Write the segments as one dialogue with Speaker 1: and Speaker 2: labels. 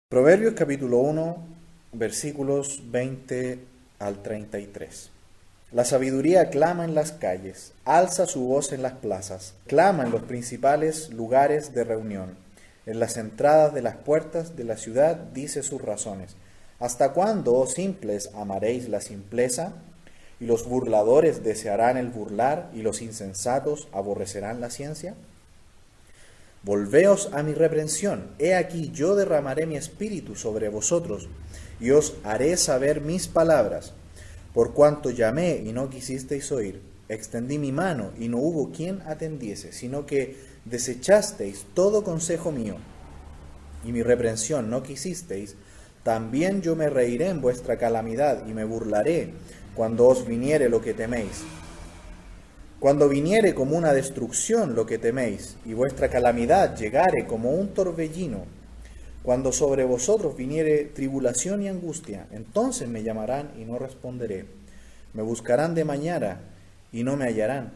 Speaker 1: Proverbios capítulo 1, versículos 20 al 33. La sabiduría clama en las calles, alza su voz en las plazas, clama en los principales lugares de reunión. En las entradas de las puertas de la ciudad dice sus razones. ¿Hasta cuándo, oh simples, amaréis la simpleza? ¿Y los burladores desearán el burlar, y los insensatos aborrecerán la ciencia? Volveos a mi reprensión. He aquí yo derramaré mi espíritu sobre vosotros, y os haré saber mis palabras. Por cuanto llamé y no quisisteis oír, extendí mi mano y no hubo quien atendiese, sino que desechasteis todo consejo mío, y mi reprensión no quisisteis, también yo me reiré en vuestra calamidad y me burlaré cuando os viniere lo que teméis. Cuando viniere como una destrucción lo que teméis, y vuestra calamidad llegare como un torbellino, cuando sobre vosotros viniere tribulación y angustia, entonces me llamarán y no responderé. Me buscarán de mañana y no me hallarán,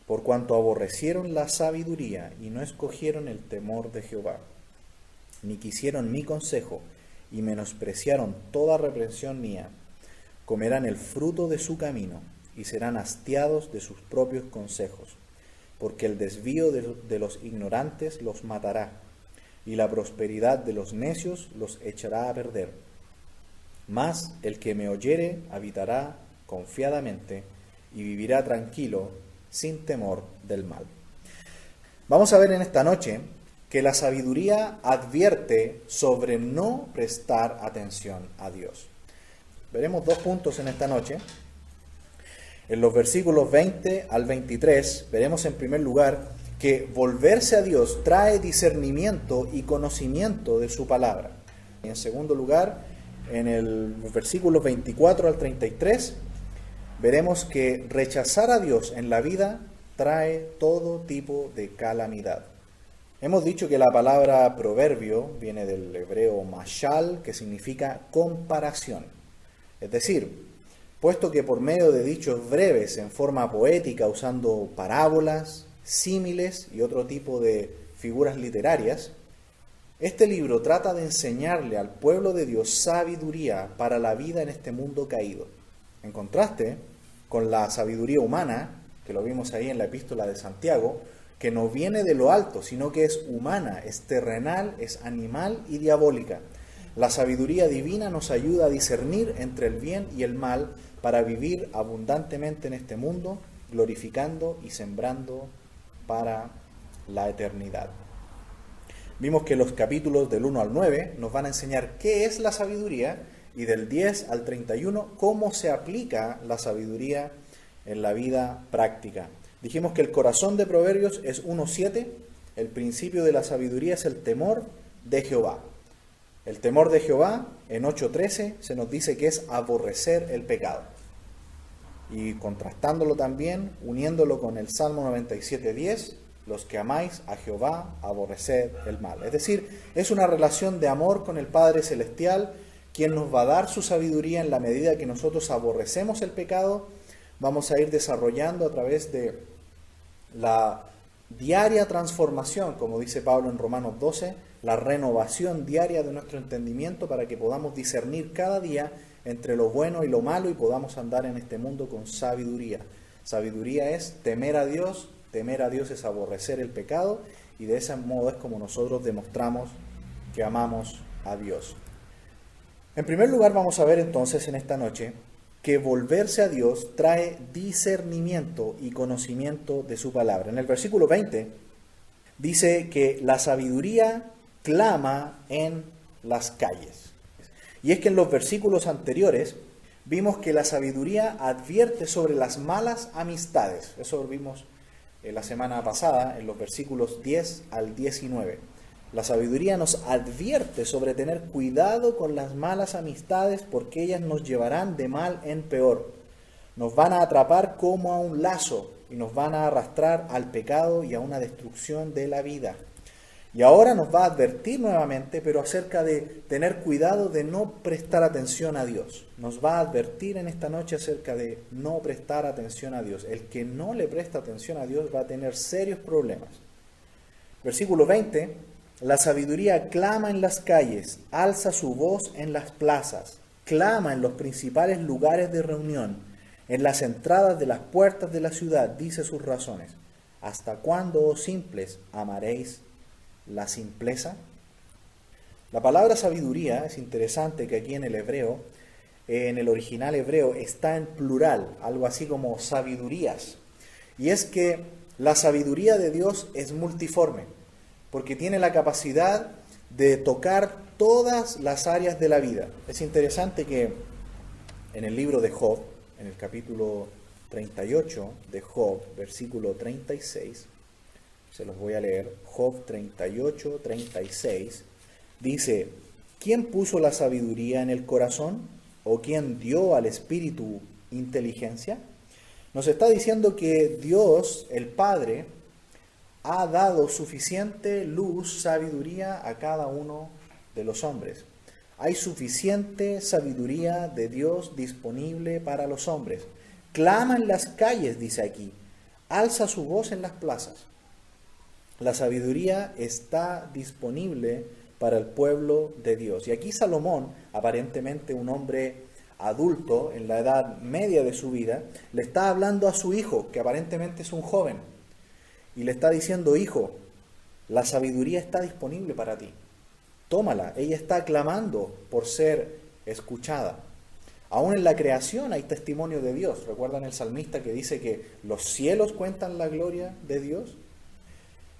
Speaker 1: por cuanto aborrecieron la sabiduría y no escogieron el temor de Jehová, ni quisieron mi consejo y menospreciaron toda reprensión mía. Comerán el fruto de su camino y serán hastiados de sus propios consejos, porque el desvío de los ignorantes los matará, y la prosperidad de los necios los echará a perder. Mas el que me oyere habitará confiadamente y vivirá tranquilo, sin temor del mal. Vamos a ver en esta noche que la sabiduría advierte sobre no prestar atención a Dios. Veremos dos puntos en esta noche. En los versículos 20 al 23 veremos en primer lugar que volverse a Dios trae discernimiento y conocimiento de su palabra. Y en segundo lugar, en los versículos 24 al 33, veremos que rechazar a Dios en la vida trae todo tipo de calamidad. Hemos dicho que la palabra proverbio viene del hebreo mashal, que significa comparación. Es decir, puesto que por medio de dichos breves en forma poética, usando parábolas, símiles y otro tipo de figuras literarias, este libro trata de enseñarle al pueblo de Dios sabiduría para la vida en este mundo caído. En contraste con la sabiduría humana, que lo vimos ahí en la epístola de Santiago, que no viene de lo alto, sino que es humana, es terrenal, es animal y diabólica. La sabiduría divina nos ayuda a discernir entre el bien y el mal para vivir abundantemente en este mundo, glorificando y sembrando para la eternidad. Vimos que los capítulos del 1 al 9 nos van a enseñar qué es la sabiduría y del 10 al 31 cómo se aplica la sabiduría en la vida práctica. Dijimos que el corazón de Proverbios es 1:7, el principio de la sabiduría es el temor de Jehová. El temor de Jehová, en 8:13, se nos dice que es aborrecer el pecado. Y contrastándolo también, uniéndolo con el Salmo 97:10, los que amáis a Jehová, aborreced el mal. Es decir, es una relación de amor con el Padre Celestial, quien nos va a dar su sabiduría en la medida que nosotros aborrecemos el pecado. Vamos a ir desarrollando a través de la diaria transformación, como dice Pablo en Romanos 12, la renovación diaria de nuestro entendimiento para que podamos discernir cada día entre lo bueno y lo malo y podamos andar en este mundo con sabiduría. Sabiduría es temer a Dios es aborrecer el pecado, y de ese modo es como nosotros demostramos que amamos a Dios. En primer lugar, vamos a ver entonces en esta noche que volverse a Dios trae discernimiento y conocimiento de su palabra. En el versículo 20 dice que la sabiduría clama en las calles. Y es que en los versículos anteriores vimos que la sabiduría advierte sobre las malas amistades. Eso lo vimos la semana pasada en los versículos 10 al 19. La sabiduría nos advierte sobre tener cuidado con las malas amistades porque ellas nos llevarán de mal en peor. Nos van a atrapar como a un lazo y nos van a arrastrar al pecado y a una destrucción de la vida. Y ahora nos va a advertir nuevamente, pero acerca de tener cuidado de no prestar atención a Dios. Nos va a advertir en esta noche acerca de no prestar atención a Dios. El que no le presta atención a Dios va a tener serios problemas. Versículo 20 La sabiduría clama en las calles, alza su voz en las plazas, clama en los principales lugares de reunión, en las entradas de las puertas de la ciudad, dice sus razones. ¿Hasta cuándo, oh simples, amaréis la simpleza? La palabra sabiduría, es interesante que aquí en el hebreo, en el original hebreo, está en plural, algo así como sabidurías. Y es que la sabiduría de Dios es multiforme, porque tiene la capacidad de tocar todas las áreas de la vida. Es interesante que en el libro de Job, en el capítulo 38 de Job, versículo 36, se los voy a leer, Job 38, 36, dice, ¿quién puso la sabiduría en el corazón? ¿O quién dio al espíritu inteligencia? Nos está diciendo que Dios, el Padre, ha dado suficiente luz, sabiduría a cada uno de los hombres. Hay suficiente sabiduría de Dios disponible para los hombres. Clama en las calles, dice aquí, alza su voz en las plazas. La sabiduría está disponible para el pueblo de Dios. Y aquí Salomón, aparentemente un hombre adulto en la edad media de su vida, le está hablando a su hijo, que aparentemente es un joven, y le está diciendo, hijo, la sabiduría está disponible para ti. Tómala, ella está clamando por ser escuchada. Aún en la creación hay testimonio de Dios. ¿Recuerdan el salmista que dice que los cielos cuentan la gloria de Dios?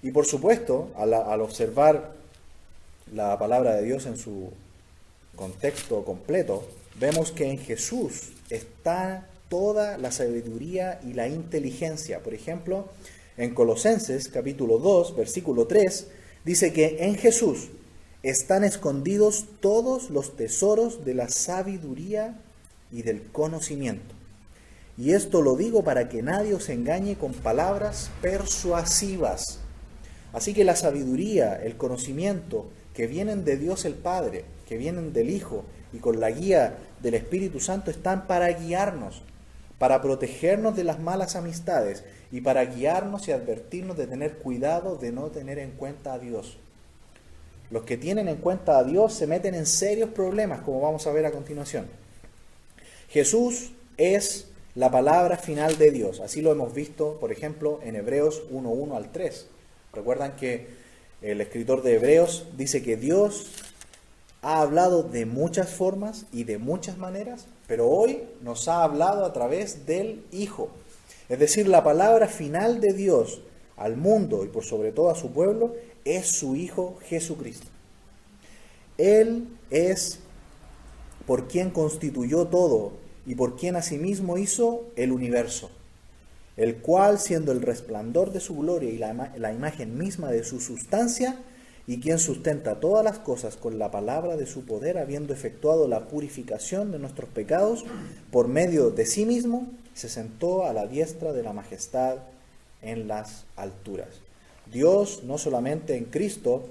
Speaker 1: Y por supuesto, al observar la palabra de Dios en su contexto completo, vemos que en Jesús está toda la sabiduría y la inteligencia. Por ejemplo, en Colosenses capítulo 2, versículo 3, dice que en Jesús están escondidos todos los tesoros de la sabiduría y del conocimiento. Y esto lo digo para que nadie os engañe con palabras persuasivas. Así que la sabiduría, el conocimiento que vienen de Dios el Padre, que vienen del Hijo y con la guía del Espíritu Santo están para guiarnos, para protegernos de las malas amistades y para guiarnos y advertirnos de tener cuidado de no tener en cuenta a Dios. Los que tienen en cuenta a Dios se meten en serios problemas, como vamos a ver a continuación. Jesús es la palabra final de Dios. Así lo hemos visto, por ejemplo, en Hebreos 1:1 al 3. Recuerdan que el escritor de Hebreos dice que Dios ha hablado de muchas formas y de muchas maneras, pero hoy nos ha hablado a través del Hijo. Es decir, la palabra final de Dios al mundo y por sobre todo a su pueblo es su Hijo Jesucristo. Él es por quien constituyó todo y por quien asimismo hizo el universo, el cual, siendo el resplandor de su gloria y la imagen misma de su sustancia, y quien sustenta todas las cosas con la palabra de su poder, habiendo efectuado la purificación de nuestros pecados, por medio de sí mismo, se sentó a la diestra de la majestad en las alturas. Dios, no solamente en Cristo,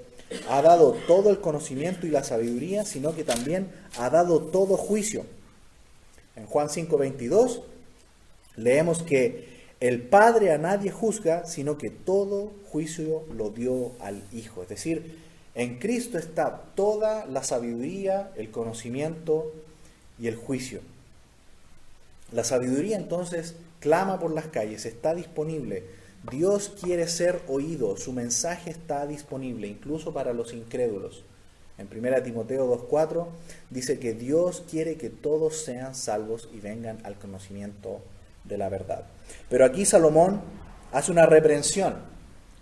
Speaker 1: ha dado todo el conocimiento y la sabiduría, sino que también ha dado todo juicio. En Juan 5:22 leemos que el Padre a nadie juzga, sino que todo juicio lo dio al Hijo. Es decir, en Cristo está toda la sabiduría, el conocimiento y el juicio. La sabiduría entonces clama por las calles, está disponible. Dios quiere ser oído, su mensaje está disponible, incluso para los incrédulos. En 1 Timoteo 2:4 dice que Dios quiere que todos sean salvos y vengan al conocimiento de la verdad. Pero aquí Salomón hace una reprensión.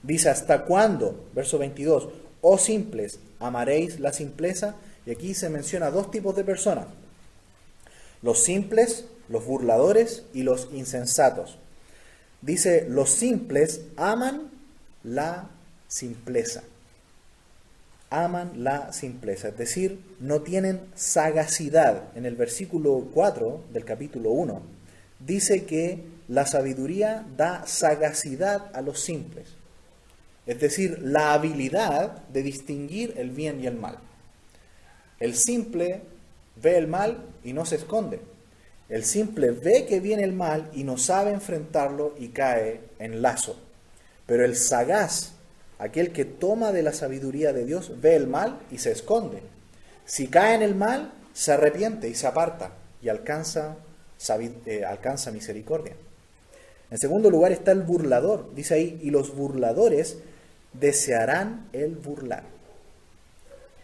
Speaker 1: Dice, ¿hasta cuándo? Verso 22, oh simples, ¿amaréis la simpleza? Y aquí se menciona dos tipos de personas. Los simples, los burladores y los insensatos. Dice, los simples aman la simpleza. Aman la simpleza, es decir, no tienen sagacidad. En el versículo 4 del capítulo 1, dice que la sabiduría da sagacidad a los simples. Es decir, la habilidad de distinguir el bien y el mal. El simple ve el mal y no se esconde. El simple ve que viene el mal y no sabe enfrentarlo y cae en lazo. Pero el sagaz Aquel que toma de la sabiduría de Dios ve el mal y se esconde. Si cae en el mal, se arrepiente y se aparta y alcanza misericordia. En segundo lugar está el burlador. Dice ahí, y los burladores desearán el burlar.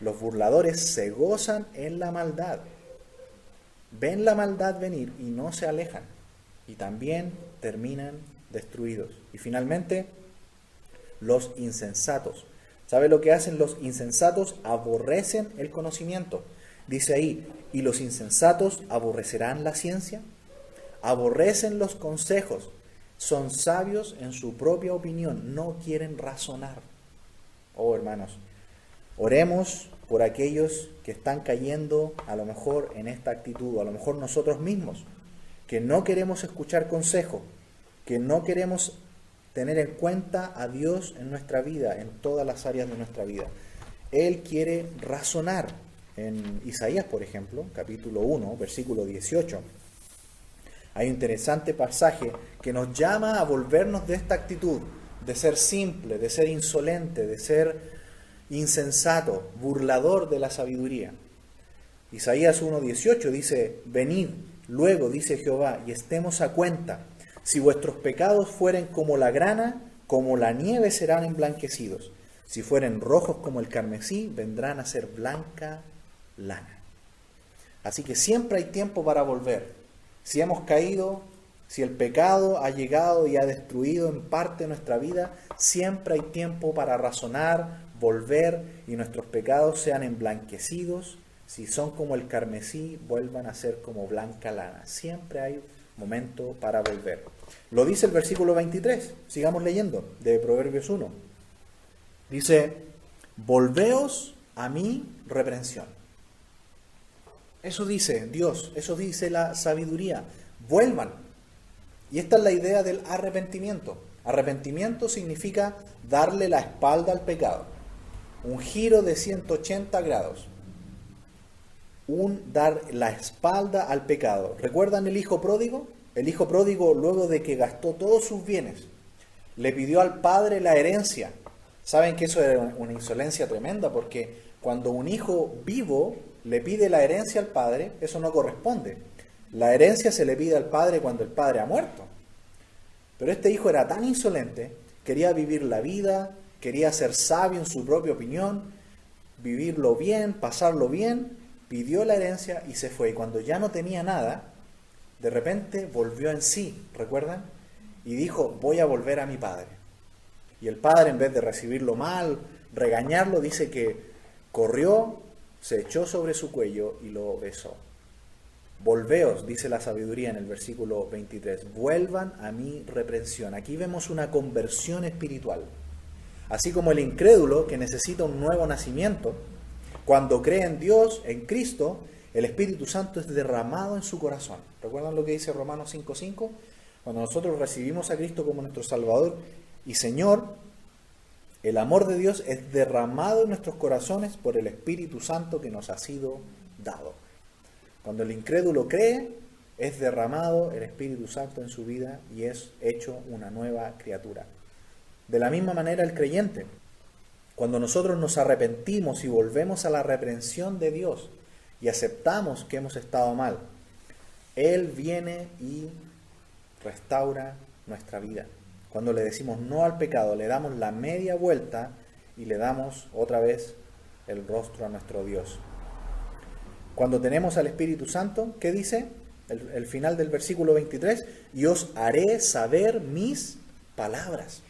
Speaker 1: Los burladores se gozan en la maldad. Ven la maldad venir y no se alejan. Y también terminan destruidos. Y finalmente, los insensatos. ¿Sabe lo que hacen los insensatos? Aborrecen el conocimiento. Dice ahí, ¿y los insensatos aborrecerán la ciencia? Aborrecen los consejos. Son sabios en su propia opinión. No quieren razonar. Oh, hermanos, oremos por aquellos que están cayendo a lo mejor en esta actitud, o a lo mejor nosotros mismos, que no queremos escuchar consejo, que no queremos tener en cuenta a Dios en nuestra vida, en todas las áreas de nuestra vida. Él quiere razonar. En Isaías, por ejemplo, capítulo 1, versículo 18, hay un interesante pasaje que nos llama a volvernos de esta actitud, de ser simple, de ser insolente, de ser insensato, burlador de la sabiduría. Isaías 1:18 dice, venid, luego, dice Jehová, y estemos a cuenta. Si vuestros pecados fueren como la grana, como la nieve serán emblanquecidos. Si fueren rojos como el carmesí, vendrán a ser blanca lana. Así que siempre hay tiempo para volver. Si hemos caído, si el pecado ha llegado y ha destruido en parte nuestra vida, siempre hay tiempo para razonar, volver y nuestros pecados sean emblanquecidos. Si son como el carmesí, vuelvan a ser como blanca lana. Siempre hay momento para volver. Lo dice el versículo 23. Sigamos leyendo de Proverbios 1. Dice, volveos a mi reprensión. Eso dice Dios, eso dice la sabiduría. Vuelvan. Y esta es la idea del arrepentimiento. Arrepentimiento significa darle la espalda al pecado. Un giro de 180 grados. Dar la espalda al pecado. ¿Recuerdan el hijo pródigo? El hijo pródigo, luego de que gastó todos sus bienes, le pidió al padre la herencia. Saben que eso era una insolencia tremenda, porque cuando un hijo vivo le pide la herencia al padre, eso no corresponde. La herencia se le pide al padre cuando el padre ha muerto. Pero este hijo era tan insolente, quería vivir la vida, quería ser sabio en su propia opinión, vivirlo bien, pasarlo bien, pidió la herencia y se fue. Y cuando ya no tenía nada, de repente volvió en sí, ¿recuerdan? Y dijo, voy a volver a mi padre. Y el padre, en vez de recibirlo mal, regañarlo, dice que corrió, se echó sobre su cuello y lo besó. Volveos, dice la sabiduría en el versículo 23, vuelvan a mi reprensión. Aquí vemos una conversión espiritual. Así como el incrédulo que necesita un nuevo nacimiento, cuando cree en Dios, en Cristo, el Espíritu Santo es derramado en su corazón. ¿Recuerdan lo que dice Romanos 5:5? Cuando nosotros recibimos a Cristo como nuestro Salvador y Señor, el amor de Dios es derramado en nuestros corazones por el Espíritu Santo que nos ha sido dado. Cuando el incrédulo cree, es derramado el Espíritu Santo en su vida y es hecho una nueva criatura. De la misma manera el creyente, cuando nosotros nos arrepentimos y volvemos a la reprensión de Dios y aceptamos que hemos estado mal, Él viene y restaura nuestra vida. Cuando le decimos no al pecado, le damos la media vuelta y le damos otra vez el rostro a nuestro Dios. Cuando tenemos al Espíritu Santo, ¿qué dice? El final del versículo 23, y os haré saber mis palabras.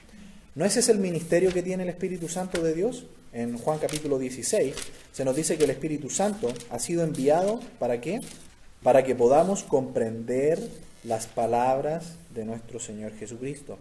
Speaker 1: ¿No ese es el ministerio que tiene el Espíritu Santo de Dios? En Juan capítulo 16 se nos dice que el Espíritu Santo ha sido enviado, ¿para qué? Para que podamos comprender las palabras de nuestro Señor Jesucristo.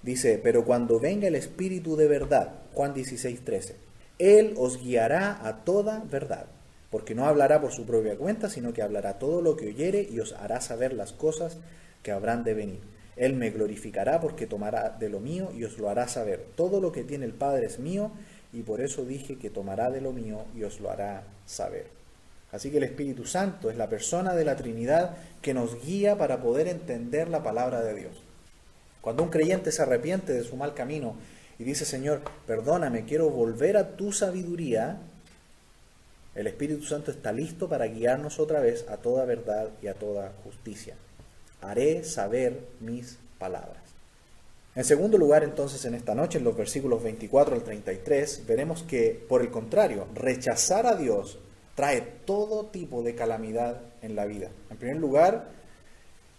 Speaker 1: Dice, pero cuando venga el Espíritu de verdad, Juan 16:13, Él os guiará a toda verdad, porque no hablará por su propia cuenta, sino que hablará todo lo que oyere y os hará saber las cosas que habrán de venir. Él me glorificará porque tomará de lo mío y os lo hará saber. Todo lo que tiene el Padre es mío y por eso dije que tomará de lo mío y os lo hará saber. Así que el Espíritu Santo es la persona de la Trinidad que nos guía para poder entender la palabra de Dios. Cuando un creyente se arrepiente de su mal camino y dice, Señor, perdóname, quiero volver a tu sabiduría, el Espíritu Santo está listo para guiarnos otra vez a toda verdad y a toda justicia. Haré saber mis palabras. En segundo lugar, entonces, en esta noche, en los versículos 24 al 33, veremos que, por el contrario, rechazar a Dios trae todo tipo de calamidad en la vida. En primer lugar,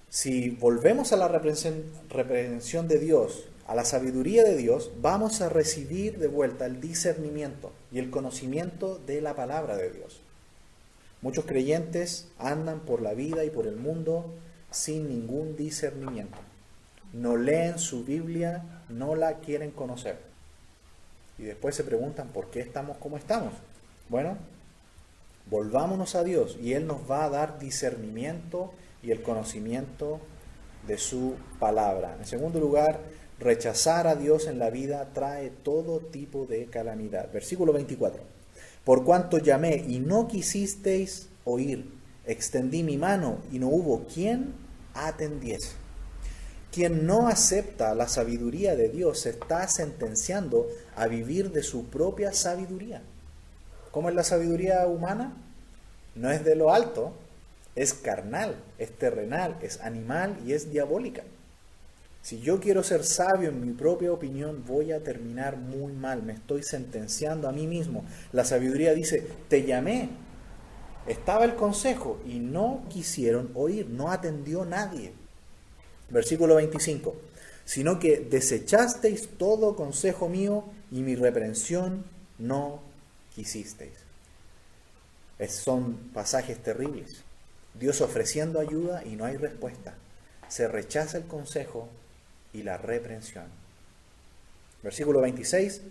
Speaker 1: si volvemos a la reprensión de Dios, a la sabiduría de Dios, vamos a recibir de vuelta el discernimiento y el conocimiento de la palabra de Dios. Muchos creyentes andan por la vida y por el mundo sin ningún discernimiento. No leen su Biblia, no la quieren conocer. Y después se preguntan, ¿por qué estamos como estamos? Bueno, volvámonos a Dios y Él nos va a dar discernimiento y el conocimiento de su palabra. En segundo lugar, rechazar a Dios en la vida trae todo tipo de calamidad. Versículo 24. Por cuanto llamé y no quisisteis oír, extendí mi mano y no hubo quien atendiese. Quien no acepta la sabiduría de Dios se está sentenciando a vivir de su propia sabiduría. ¿Cómo es la sabiduría humana? No es de lo alto, es carnal, es terrenal, es animal y es diabólica. Si yo quiero ser sabio en mi propia opinión, voy a terminar muy mal, me estoy sentenciando a mí mismo. La sabiduría dice, te llamé, estaba el consejo y no quisieron oír, no atendió nadie. Versículo 25, sino que desechasteis todo consejo mío y mi reprensión no quisisteis. Son pasajes terribles. Dios ofreciendo ayuda y no hay respuesta. Se rechaza el consejo y la reprensión. Versículo 26,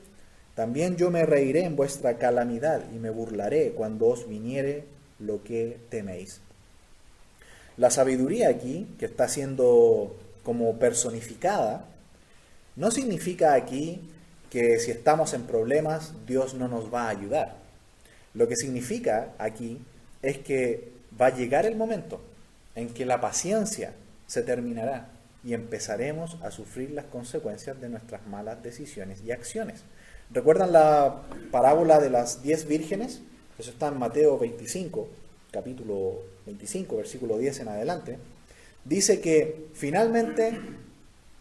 Speaker 1: también yo me reiré en vuestra calamidad y me burlaré cuando os viniere lo que teméis. La sabiduría aquí, que está siendo como personificada, no significa aquí que si estamos en problemas, Dios no nos va a ayudar. Lo que significa aquí es que va a llegar el momento en que la paciencia se terminará y empezaremos a sufrir las consecuencias de nuestras malas decisiones y acciones. ¿Recuerdan la parábola de las 10 vírgenes? Eso está en Mateo 25, capítulo 25, versículo 10 en adelante. Dice que finalmente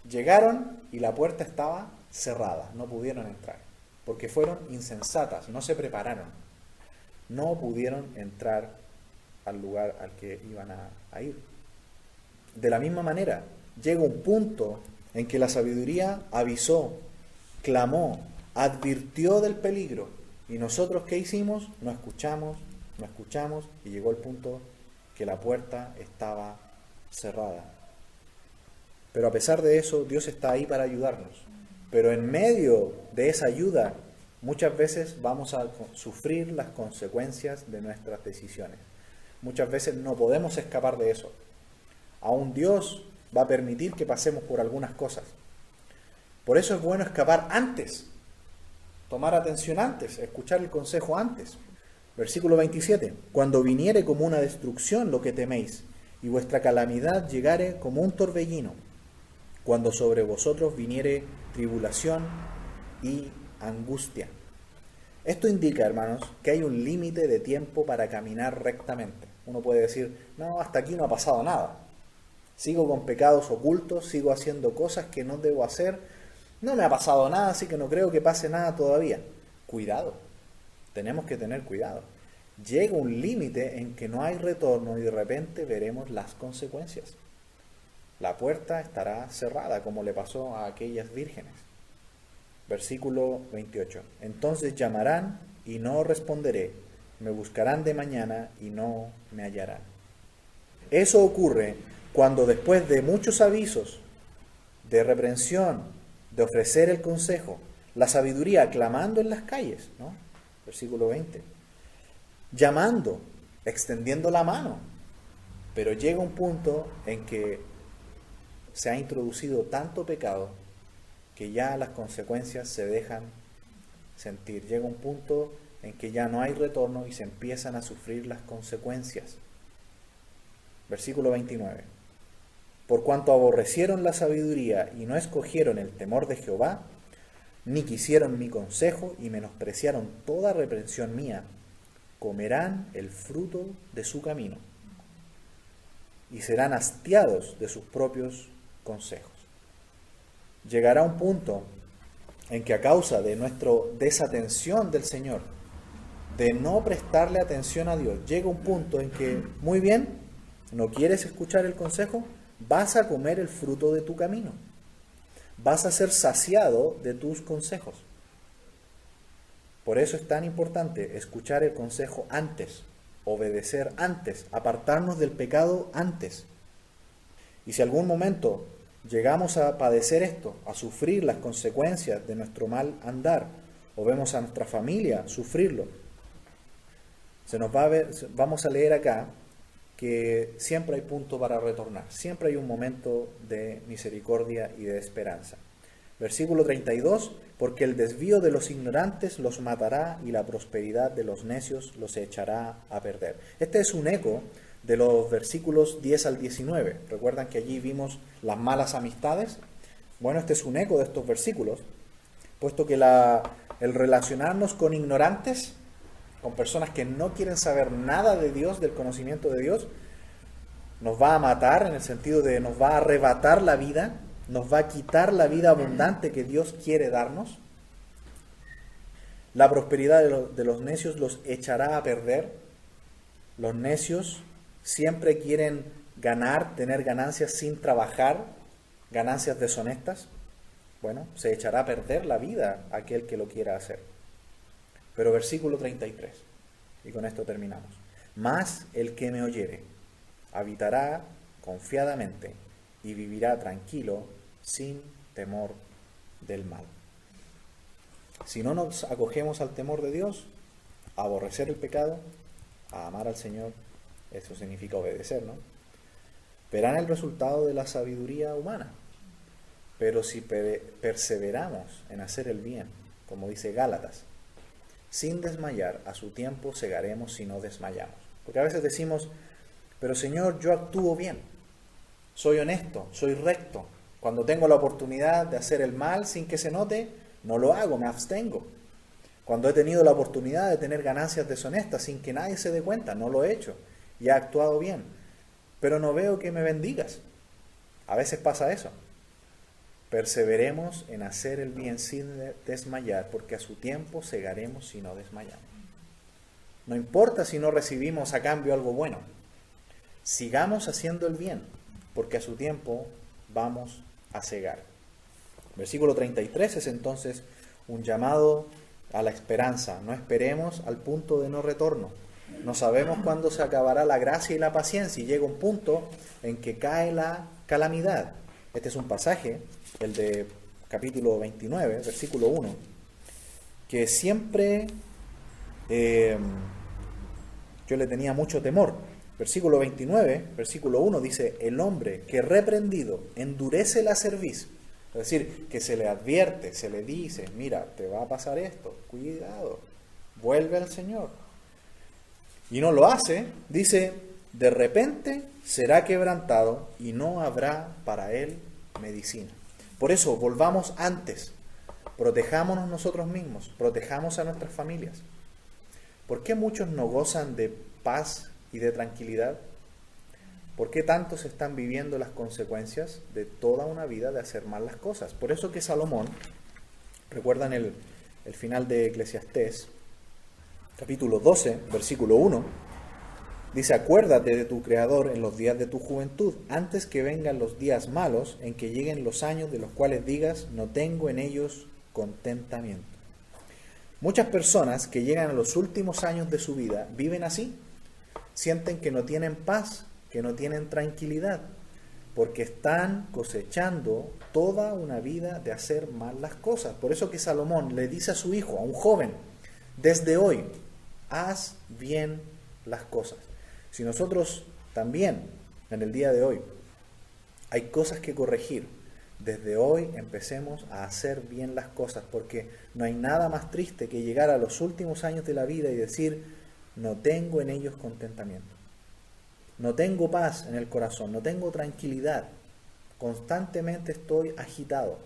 Speaker 1: llegaron y la puerta estaba cerrada, no pudieron entrar, porque fueron insensatas, no se prepararon, no pudieron entrar al lugar al que iban a ir. De la misma manera, llega un punto en que la sabiduría avisó, clamó, advirtió del peligro, y nosotros ¿qué hicimos? No escuchamos, y llegó el punto que la puerta estaba cerrada. Pero a pesar de eso, Dios está ahí para ayudarnos. Pero en medio de esa ayuda, muchas veces vamos a sufrir las consecuencias de nuestras decisiones. Muchas veces no podemos escapar de eso. Aún Dios va a permitir que pasemos por algunas cosas. Por eso es bueno escapar antes, tomar atención antes, escuchar el consejo antes. Versículo 27. Cuando viniere como una destrucción lo que teméis, y vuestra calamidad llegare como un torbellino, cuando sobre vosotros viniere tribulación y angustia. Esto indica, hermanos, que hay un límite de tiempo para caminar rectamente. Uno puede decir, no, hasta aquí no ha pasado nada. Sigo con pecados ocultos, sigo haciendo cosas que no debo hacer. No me ha pasado nada, así que no creo que pase nada todavía. Cuidado, tenemos que tener cuidado. Llega un límite en que no hay retorno y de repente veremos las consecuencias. La puerta estará cerrada, como le pasó a aquellas vírgenes. Versículo 28. Entonces llamarán y no responderé, me buscarán de mañana y no me hallarán. Eso ocurre cuando después de muchos avisos, de reprensión, de ofrecer el consejo, la sabiduría clamando en las calles, ¿no? Versículo 20. Llamando, extendiendo la mano, pero llega un punto en que se ha introducido tanto pecado que ya las consecuencias se dejan sentir. Llega un punto en que ya no hay retorno y se empiezan a sufrir las consecuencias. Versículo 29. Por cuanto aborrecieron la sabiduría y no escogieron el temor de Jehová, ni quisieron mi consejo y menospreciaron toda reprensión mía, comerán el fruto de su camino y serán hastiados de sus propios consejos. Llegará un punto en que a causa de nuestra desatención del Señor, de no prestarle atención a Dios, llega un punto en que, muy bien, ¿no quieres escuchar el consejo? Vas a comer el fruto de tu camino. Vas a ser saciado de tus consejos. Por eso es tan importante escuchar el consejo antes, obedecer antes, apartarnos del pecado antes. Y si algún momento llegamos a padecer esto, a sufrir las consecuencias de nuestro mal andar, o vemos a nuestra familia sufrirlo, vamos a leer acá que siempre hay punto para retornar, siempre hay un momento de misericordia y de esperanza. Versículo 32, porque el desvío de los ignorantes los matará y la prosperidad de los necios los echará a perder. Este es un eco de los versículos 10 al 19. ¿Recuerdan que allí vimos las malas amistades? Bueno, este es un eco de estos versículos, puesto que el relacionarnos con ignorantes, con personas que no quieren saber nada de Dios, del conocimiento de Dios, nos va a matar en el sentido de nos va a arrebatar la vida, nos va a quitar la vida abundante que Dios quiere darnos. La prosperidad de los necios los echará a perder. Los necios siempre quieren ganar, tener ganancias sin trabajar, ganancias deshonestas. Bueno, se echará a perder la vida aquel que lo quiera hacer. Pero versículo 33, y con esto terminamos. Mas el que me oyere habitará confiadamente y vivirá tranquilo sin temor del mal. Si no nos acogemos al temor de Dios, a aborrecer el pecado, a amar al Señor, eso significa obedecer, ¿no? Verán el resultado de la sabiduría humana. Pero si perseveramos en hacer el bien, como dice Gálatas, sin desmayar, a su tiempo segaremos si no desmayamos. Porque a veces decimos, pero Señor, yo actúo bien, soy honesto, soy recto. Cuando tengo la oportunidad de hacer el mal sin que se note, no lo hago, me abstengo. Cuando he tenido la oportunidad de tener ganancias deshonestas sin que nadie se dé cuenta, no lo he hecho y he actuado bien. Pero no veo que me bendigas. A veces pasa eso. Perseveremos en hacer el bien sin desmayar, porque a su tiempo segaremos si no desmayamos. No importa si no recibimos a cambio algo bueno. Sigamos haciendo el bien, porque a su tiempo vamos a segar. Versículo 33 es entonces un llamado a la esperanza. No esperemos al punto de no retorno. No sabemos cuándo se acabará la gracia y la paciencia y llega un punto en que cae la calamidad. Este es un pasaje, el de capítulo 29, versículo 1, que siempre yo le tenía mucho temor. Versículo 29, versículo 1 dice, el hombre que reprendido endurece la cerviz, es decir, que se le advierte, se le dice, mira, te va a pasar esto, cuidado, vuelve al Señor. Y no lo hace, dice, de repente será quebrantado y no habrá para él medicina. Por eso, volvamos antes, protejámonos nosotros mismos, protejamos a nuestras familias. ¿Por qué muchos no gozan de paz y de tranquilidad? ¿Por qué tantos están viviendo las consecuencias de toda una vida de hacer mal las cosas? Por eso que Salomón, recuerdan el final de Eclesiastés, capítulo 12, versículo 1, dice, acuérdate de tu Creador en los días de tu juventud, antes que vengan los días malos, en que lleguen los años de los cuales digas, no tengo en ellos contentamiento. Muchas personas que llegan a los últimos años de su vida viven así, sienten que no tienen paz, que no tienen tranquilidad, porque están cosechando toda una vida de hacer mal las cosas. Por eso que Salomón le dice a su hijo, a un joven, desde hoy, haz bien las cosas. Si nosotros también, en el día de hoy, hay cosas que corregir, desde hoy empecemos a hacer bien las cosas, porque no hay nada más triste que llegar a los últimos años de la vida y decir, no tengo en ellos contentamiento, no tengo paz en el corazón, no tengo tranquilidad, constantemente estoy agitado.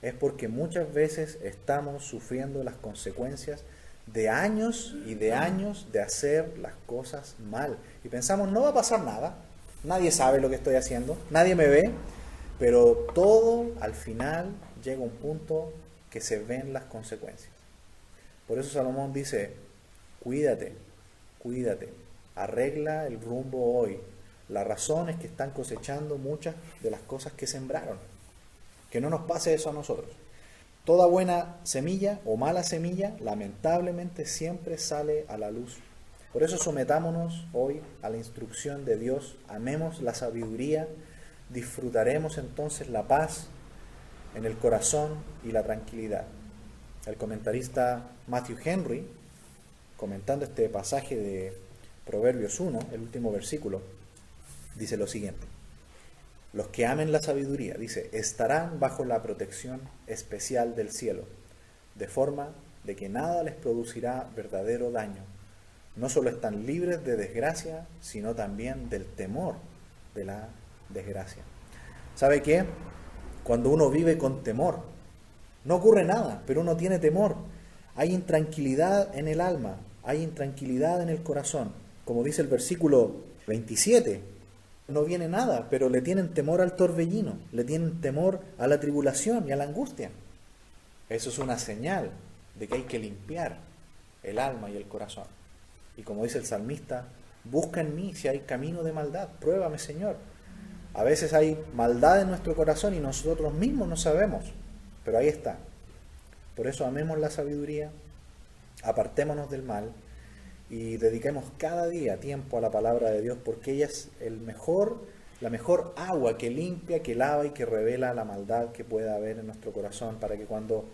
Speaker 1: es porque muchas veces estamos sufriendo las consecuencias de años y de años de hacer las cosas mal. Y pensamos, no va a pasar nada, nadie sabe lo que estoy haciendo, nadie me ve, pero todo al final llega a un punto que se ven las consecuencias. Por eso Salomón dice, cuídate, cuídate, arregla el rumbo hoy. La razón es que están cosechando muchas de las cosas que sembraron. Que no nos pase eso a nosotros. Toda buena semilla o mala semilla, lamentablemente, siempre sale a la luz. Por eso sometámonos hoy a la instrucción de Dios, amemos la sabiduría, disfrutaremos entonces la paz en el corazón y la tranquilidad. El comentarista Matthew Henry, comentando este pasaje de Proverbios 1, el último versículo, dice lo siguiente: los que amen la sabiduría, dice, estarán bajo la protección especial del cielo, de forma de que nada les producirá verdadero daño. No solo están libres de desgracia, sino también del temor de la desgracia. ¿Sabe qué? Cuando uno vive con temor, no ocurre nada, pero uno tiene temor. Hay intranquilidad en el alma, hay intranquilidad en el corazón. Como dice el versículo 27, no viene nada, pero le tienen temor al torbellino, le tienen temor a la tribulación y a la angustia. Eso es una señal de que hay que limpiar el alma y el corazón. Y como dice el salmista, busca en mí si hay camino de maldad, pruébame, Señor. A veces hay maldad en nuestro corazón y nosotros mismos no sabemos, pero ahí está. Por eso amemos la sabiduría, apartémonos del mal y dediquemos cada día tiempo a la palabra de Dios, porque ella es la mejor agua que limpia, que lava y que revela la maldad que pueda haber en nuestro corazón, para que cuando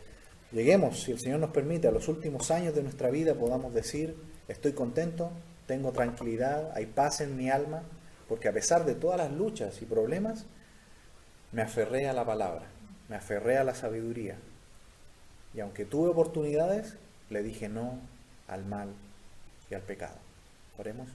Speaker 1: lleguemos, si el Señor nos permite, a los últimos años de nuestra vida, podamos decir, estoy contento, tengo tranquilidad, hay paz en mi alma, porque a pesar de todas las luchas y problemas, me aferré a la palabra, me aferré a la sabiduría. Y aunque tuve oportunidades, le dije no al mal y al pecado. Oremos.